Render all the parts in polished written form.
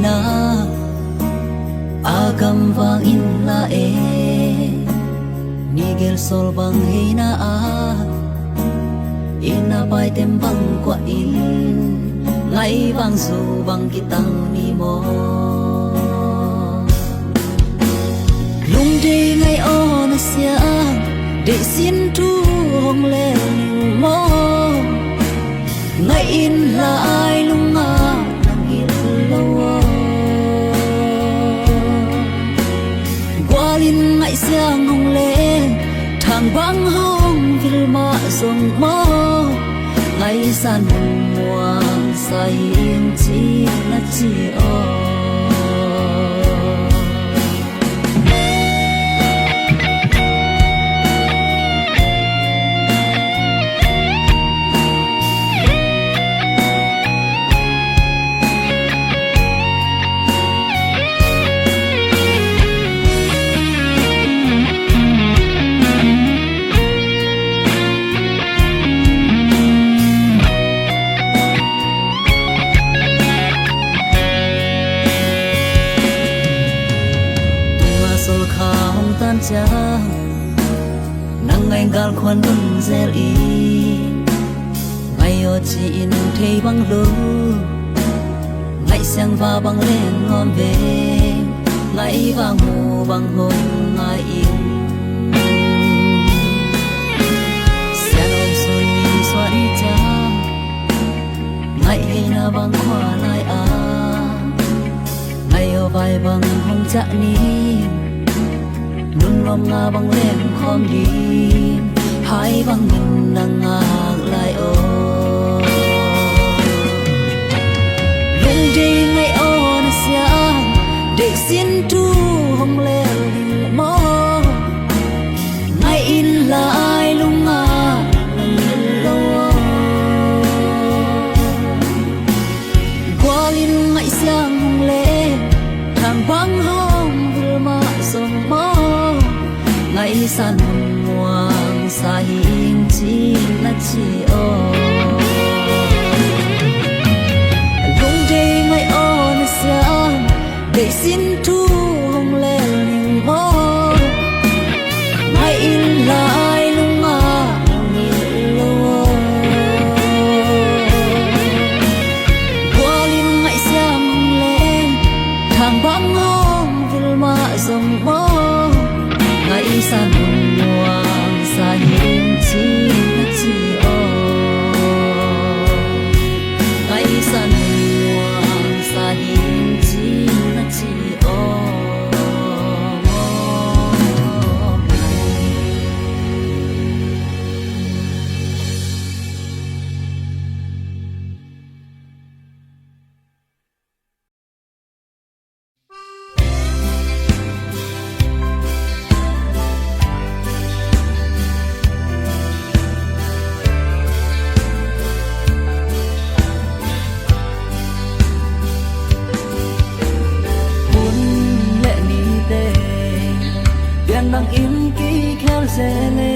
na agam vang in la e nigel sol bang hey na ina pai tem bang kwa in ngai bang su bang kitang ni mo lung de ngai on sia để xin tu hong le mo ngai in la ai lung nga nang il lo gwalin ngai siang hong le thang bang hong vil ma song mo ngai san muang sai in chi na chi o cha nang ngày gal khoan bun zel i ngày o chi in thei bang lu ngày sang va bang len ngon về ngày vang mu bang hôn ngày in sang om xuân ni xoa đi cha ngày hay na bang khoa lai ngày o vai bang hong cha ni nun ngom nga bang lem khom đi hai bang min nang ngak lai o lung đi ngay o na sia để xin tu hong le mo ngay in là ai lung nga nang lo qua lin ngay sang hong le thang bang hong vil ma song mo ngày san muang sa hin chi na chi o lung de ngày o na sia để xin tu hong le ning mo ngày in la ai lung nga ni lo qua lin ngày sang le thang bang hong vil ma song mo ngày san muang sa hin chi na chi o ngày san muang sa hin chi na chi o nang in ki khel zele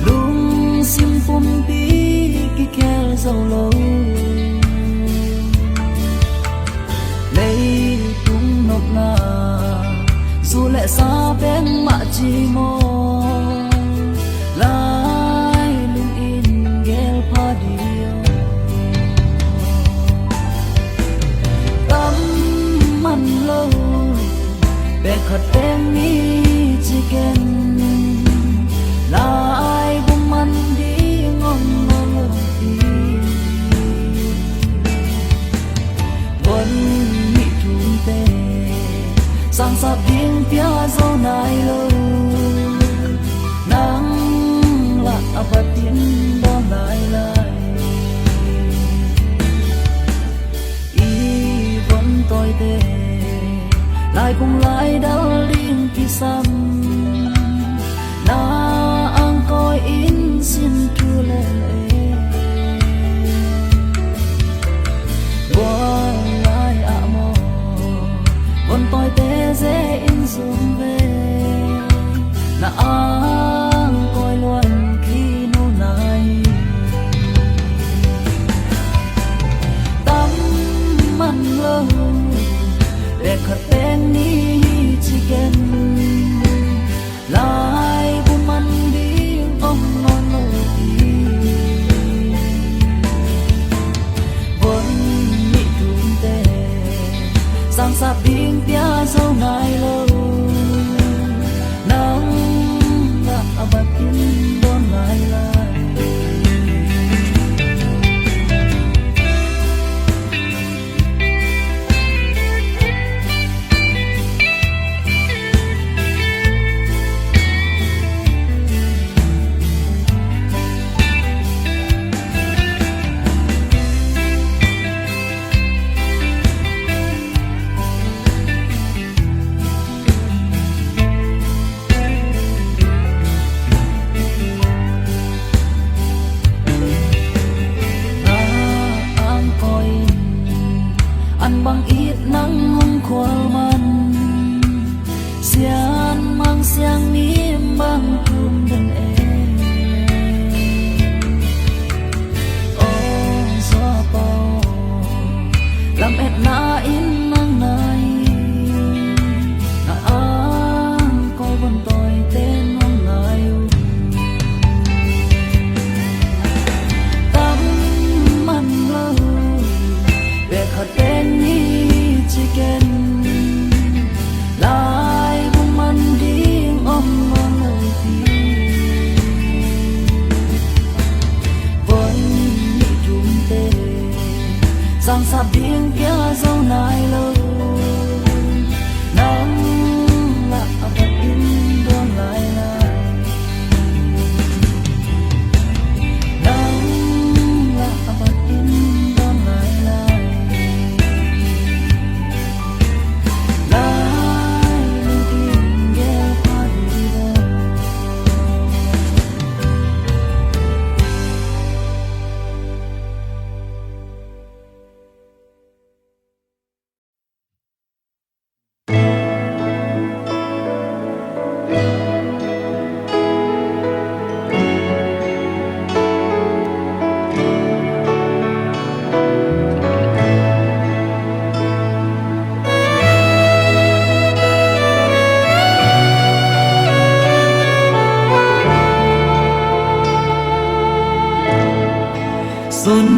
lung sim pum pi ki khel zo lo lấy tung nộp na dù lẽ xa bên mà chi mo lai lung in gel pa dio tâm man lo be khot tem mi chicken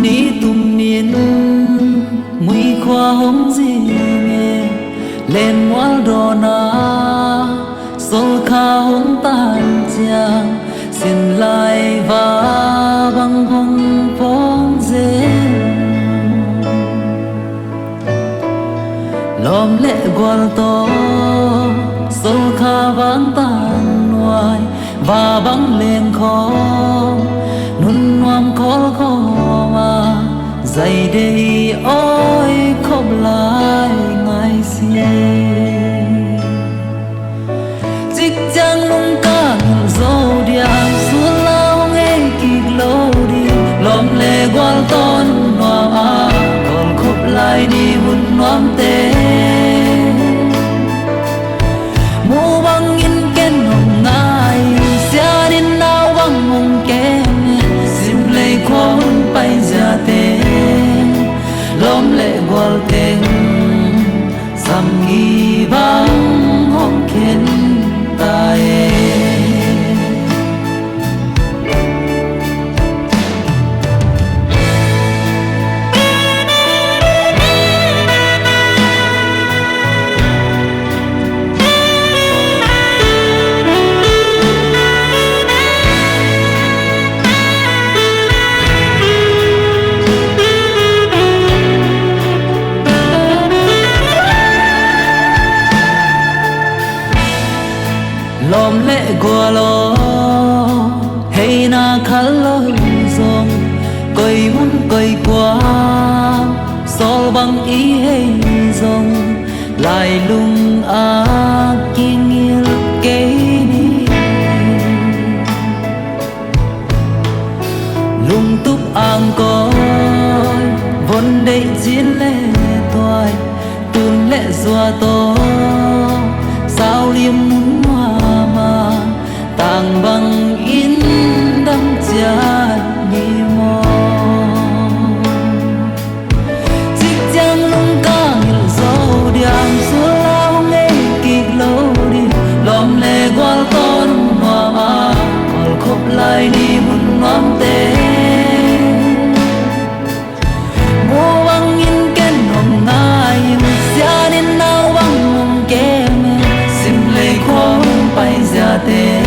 ní tùm niên mùi khoa hông gì nghe lên ngoal đò na sol kha hông tan chiang xin lại và bằng hông phong dễ lom lệ gwal to sol kha vang tan ngoài và băng lên khó nun ngoam khó khó mà dày đây ôi không lại ngày xưa dịch chang lung ca ngừng dâu điang xuống lao nghe kịp lâu đi lom lệ gwal ton noa còn khóc lại đi hun noam tê mu băng in ken hồng ngai xia din nao băng hồng ken sim lệ khôn bay ra tê lom lệ gwal teng sam nghi băng hong ken tae lom lệ gua lo hay na khal lo zong coi muốn coi qua sol băng ý hay zong lại lung a kinh yêu cái đi lung túc ang coi vốn đây chiến lệ toài tuôn lệ doa to sao liêm muốn hoa mà tàng bằng in đâm chát nhì mò dịch chang lung ca ngil dâu điang xuống lao nghe kịp lâu đi lom lệ gwal ton hoa còn khóc lại đi muốn noam tê mua băng in ken hồng ngai xia đến nao băng hồng kem khôn bay ra tê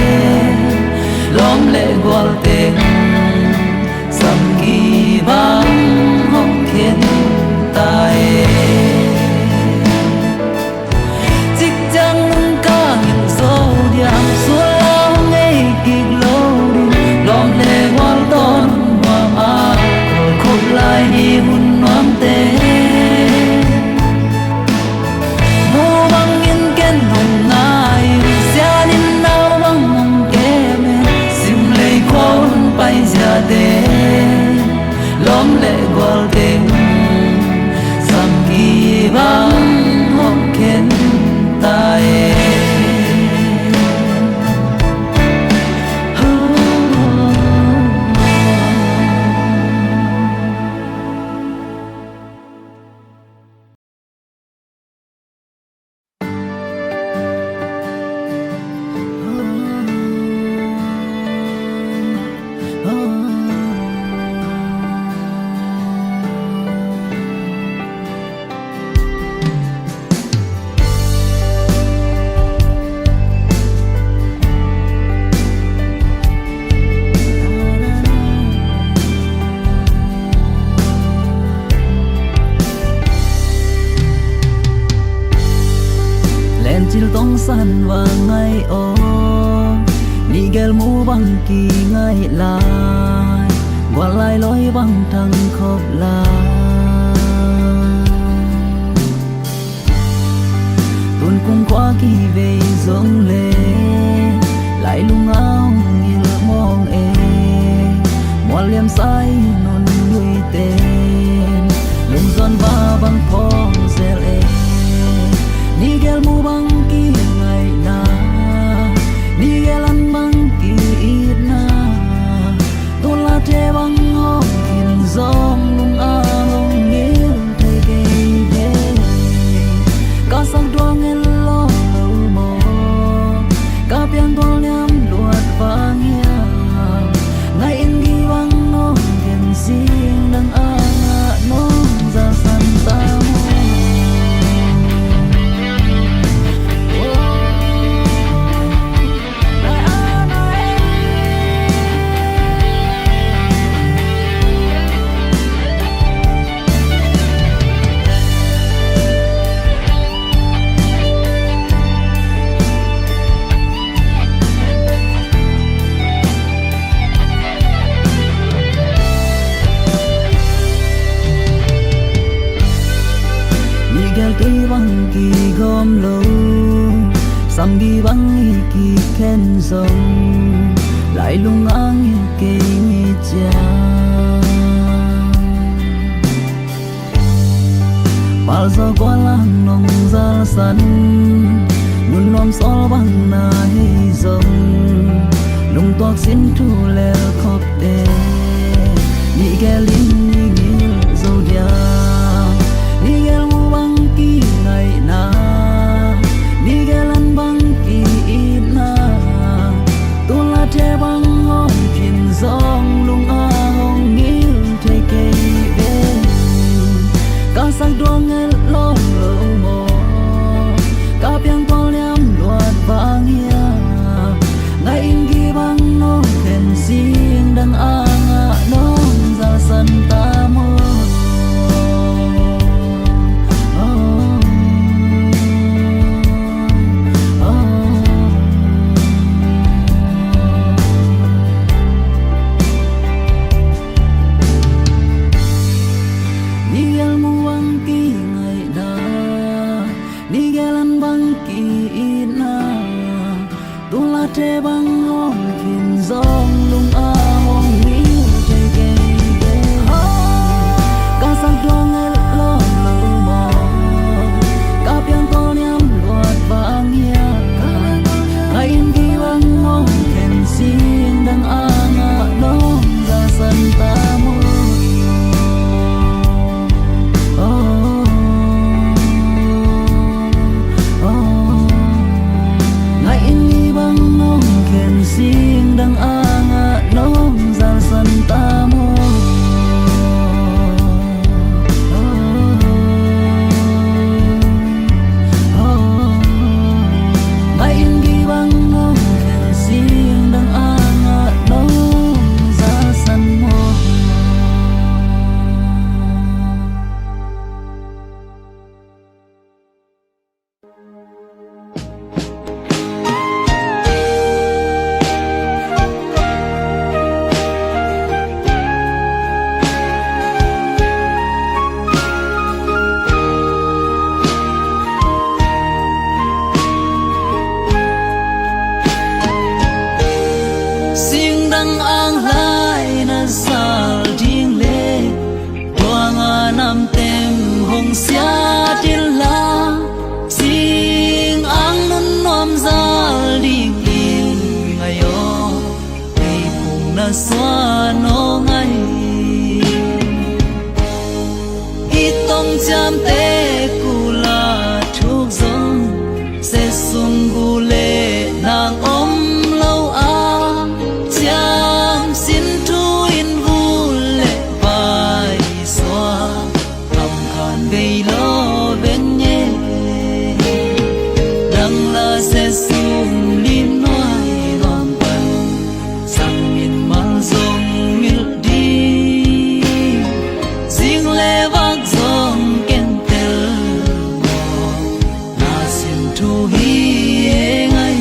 lom lệ gwal teng sam nghi băng hong khen tae dịch chang lung ca ngil dâu điang xuống lao nghe kịp lâu đi lom lệ gwal ton hoa còn khóc lại đi hun noam tê mua băng in ken hồng ngai xia din nao băng hồng kem sim lệ khôn bay ra tê lom lệ gwal teng sam nghi băng hong khen tae chil tong san và ngày ô ni gel mu băng kỳ ngày lại qua lại lối băng thăng khóc lại tuần cùng qua kỳ về giống lệ lại lung áo như mong e mua liêm say non nuôi tên lung giòn va băng phong zel e ni gel mu băng kỳ ngày na ni gel ăn băng kỳ ít na tu la che băng hokin zom lung a lung ngil thay cây về ca sang doang el lo lâu mo ca pian tol nham luat vang ya ngày in gi băng non gen si đi băng kỳ khen rồng lại lung ang kê mi cha bao giờ qua lang nong ra sân nun nom sol băng na hi rồng lung toạc xin thu lè khóc đê nhị ghé linh nhị nghil dâu dia nhị ghé mu băng kỳ ngày na nhị ghé lan băng kỳ ít na tu la thế băng ngom phiền giông lung a hong nghil thế kê bên ca sang đua nghe lo lâu mò ca piang quang liam loạt vang hia ngày in ghi băng nó khen riêng đằng a ngã nó ra sân ta mơ thế băng ngom phiền giông lung a hong mi thế kê ca sang đua nghe lo lâu mò ca piang to niam loạt vang hia ngày in ghi băng ngom khen riêng đằng a ngã nó ra sân ta mơ riêng đang a ngã nó ra sân ta mơ ngày in ghi băng nó khen riêng đang a ngã nó ra sân mơ xóa nó ngay ít tông chạm tê cù là thuốc giống sẽ sung gu lệ nàng ôm lâu à chạm xin thu in vu lệ bài xóa thầm khan gây lo bên nhé đang là sẽ sung lim nói lòng bần sang miền mang dòng mil đi riêng lệ vác dòng kèn tel mò na xin thu hi ngay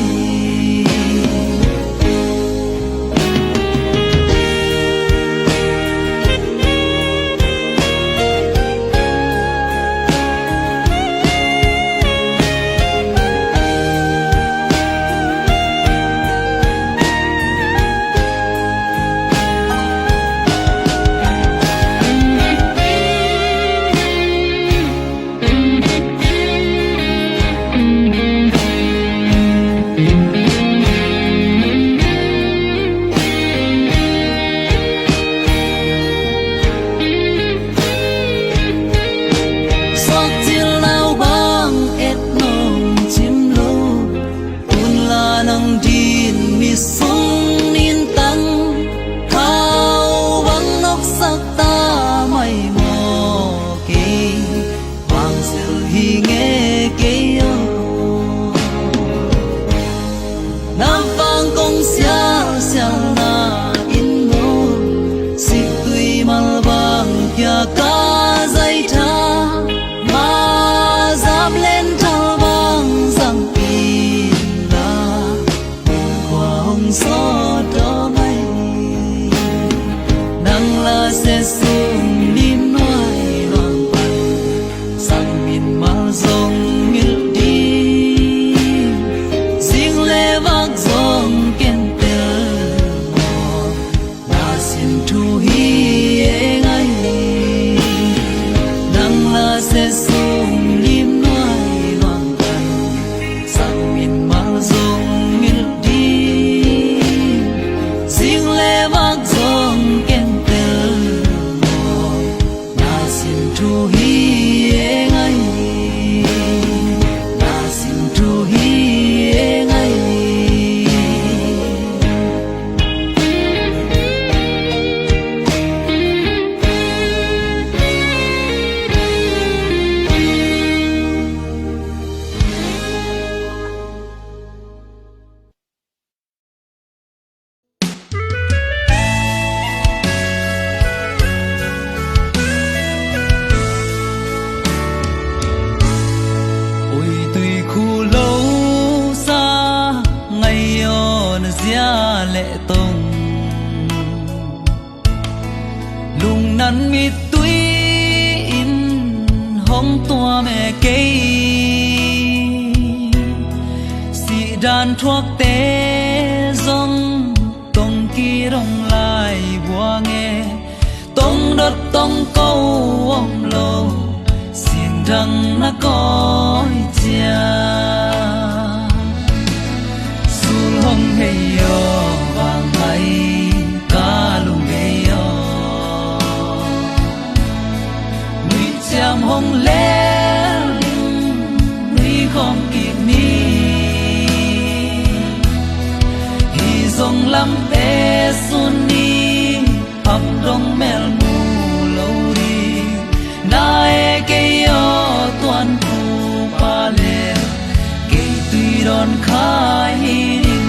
lệ tông lùng nắn mi túi in hong tua mẹ cây si đàn thuốc té dòng tông kỳ rong lại bùa nghe tông đất tông câu ông lâu xin răng nó coi chia sul hong hey yo vàng hay cá lùng hey yo nuôi chạm hong lẽ nuôi không kịp ni hi dòng lắm bé xuân ni hấp đông mel mù lâu đi nae ke yo tuan pu pa le ke tui don khai rin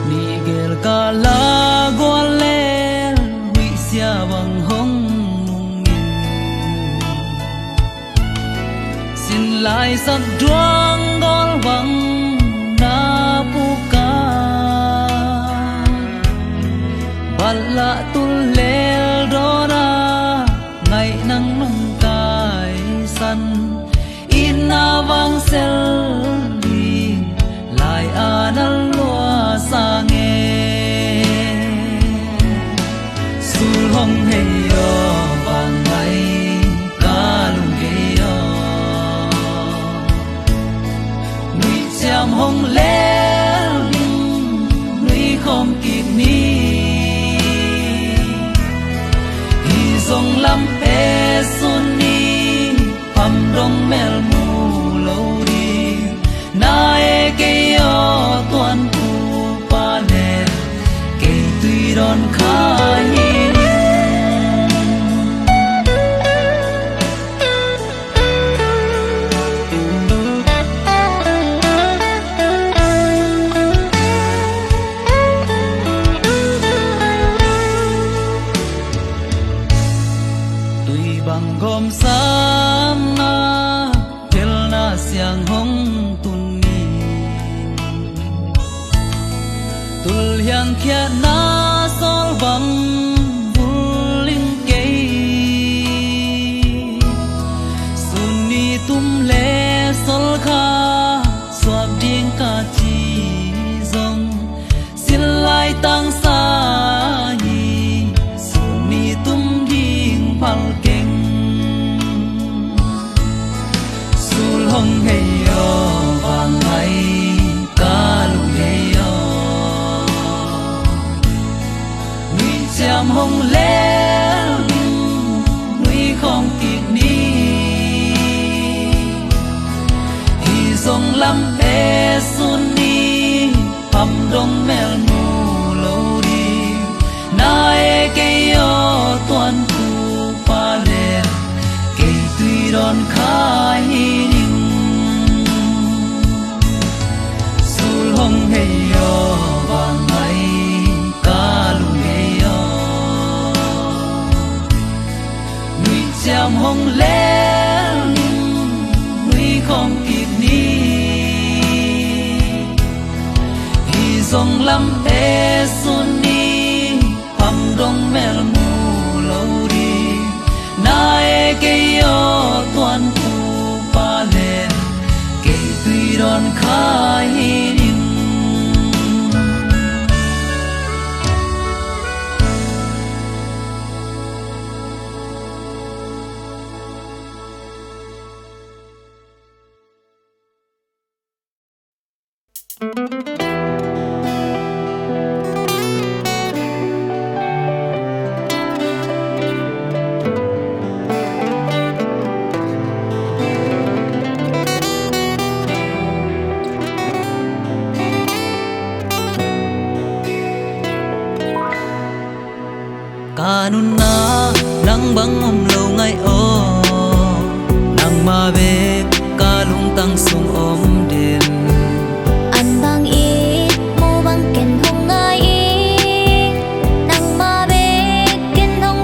Miguel kala goalel hui sia bang hong nung in xin lại sắc đoang gol vang na puka bala tul lel dora ngày nắng nung cai san ina vang sel đi lại anal lua sang nghe sul hong hey yo vang ngày ca lung hey yo nuôi chạm hong lẽ nuôi không kịp ni hi dòng lắm bé xuân ni hầm rong mel mù lâu đi nae ke yo tuan pu pa le ke tui don khai tui bằng gom sam na tel na siang hong tun ni tul hiang kia na sol bang vuling ke sunni tum le sol kha swap ding ka chi zong sil lai tang sa hi sunni tum ding pal keng sul hong hey yo vang hay cá lung hey yo nuôi chạm hong lẽ nuôi không kịp ni hi dòng lắm bé xuân ni hầm đông mel mù lâu đi nae ke yo tuan pu pa le ke tui don khai rin sul hong hey yo vang hay cá lung hey yo nuôi chạm hong lẽ nuôi không kịp ni hi dòng lắm bé xuân ni hầm đông mel mù lâu đi nae ke yo tuan pu pa le ke tui don khai rin kanun na nang bang lâu ngày ô nang ma ve kalung tang sung om din An bang i mo bang ken hong ngai i nang ma be ken hong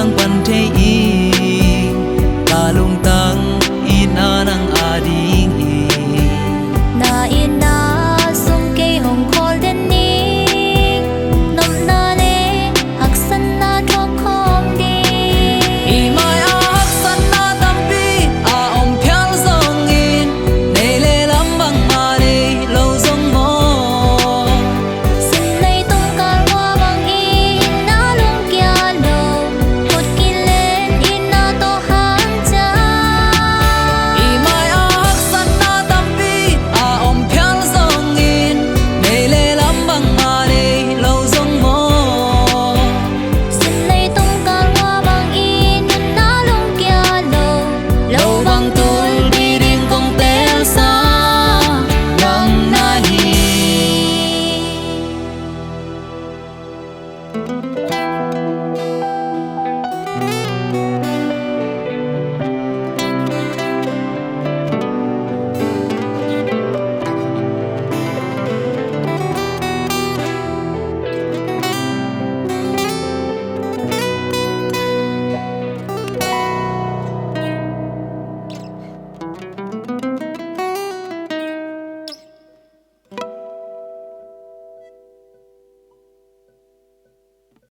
giang pan thế y